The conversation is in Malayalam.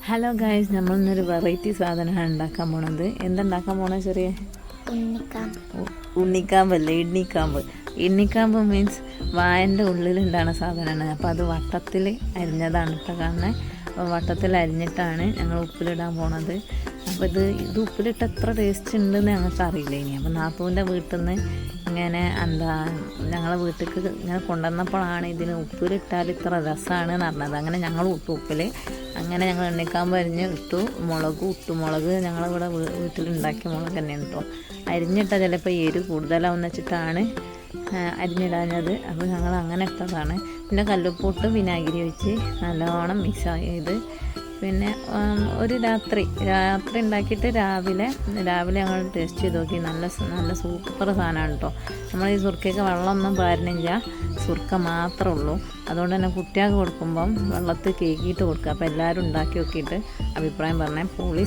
ഹലോ ഗായ്സ്, നമ്മളിന്നൊരു വെറൈറ്റി സാധനമാണ് ഉണ്ടാക്കാൻ പോണത്. എന്തുണ്ടാക്കാൻ പോണത്? ചെറിയ ഉണ്ണിക്കാമ്പല്ലേ, ഇണ്ണിക്കാമ്പ് മീൻസ് വായൻ്റെ ഉള്ളിലുണ്ടാകുന്ന സാധനമാണ്. അപ്പോൾ അത് വട്ടത്തിൽ അരിഞ്ഞതാണ് കേട്ടോ കാണുന്നത്. അപ്പോൾ വട്ടത്തിൽ അരിഞ്ഞിട്ടാണ് ഞങ്ങൾ ഉപ്പിലിടാൻ പോണത്. അപ്പോൾ ഇത് ഉപ്പിലിട്ട് എത്ര ടേസ്റ്റ് ഉണ്ടെന്ന് ഞങ്ങൾക്ക് അറിയില്ല. ഇനി അപ്പോൾ നാത്തൂൻ്റെ വീട്ടിൽ നിന്ന് ഇങ്ങനെ ഞങ്ങളെ വീട്ടിലേക്ക് ഇങ്ങനെ കൊണ്ടുവന്നപ്പോഴാണ് ഇതിന് ഉപ്പിലിട്ടാൽ ഇത്ര രസമാണ് എന്ന് പറഞ്ഞത്. അങ്ങനെ ഞങ്ങൾ ഇട്ടു ഉപ്പിൽ. അങ്ങനെ ഞങ്ങൾ എണ്ണിക്കാമ്പ് അരിഞ്ഞ് ഇട്ടു. മുളക് ഞങ്ങളിവിടെ വീട്ടിലുണ്ടാക്കിയ മുളക് തന്നെയാണ് കേട്ടോ. അരിഞ്ഞിട്ടാൽ ചിലപ്പോൾ എരിവ് കൂടുതലാവുന്ന വെച്ചിട്ടാണ് അരിഞ്ഞിടാഞ്ഞത്. അപ്പോൾ ഞങ്ങൾ അങ്ങനെ ഇട്ടതാണ്. പിന്നെ കല്ലുപ്പൊട്ട് വിനാഗിരി വെച്ച് നല്ലോണം മിക്സ് ചെയ്ത് പിന്നെ ഒരു രാത്രി ഉണ്ടാക്കിയിട്ട് രാവിലെ ഞങ്ങൾ ടേസ്റ്റ് ചെയ്ത് നോക്കി. നല്ല സൂപ്പർ സാധനമാണ് കേട്ടോ. നമ്മൾ ഈ സുർക്കയ്ക്ക് വെള്ളമൊന്നും പാരണില്ല, സുർക്ക മാത്രമേ ഉള്ളൂ. അതുകൊണ്ട് തന്നെ കുട്ടികൾക്ക് കൊടുക്കുമ്പം വെള്ളത്തിൽ കേക്കിയിട്ട് കൊടുക്കുക. അപ്പോൾ എല്ലാവരും ഉണ്ടാക്കി നോക്കിയിട്ട് അഭിപ്രായം പറഞ്ഞാൽ പൊളി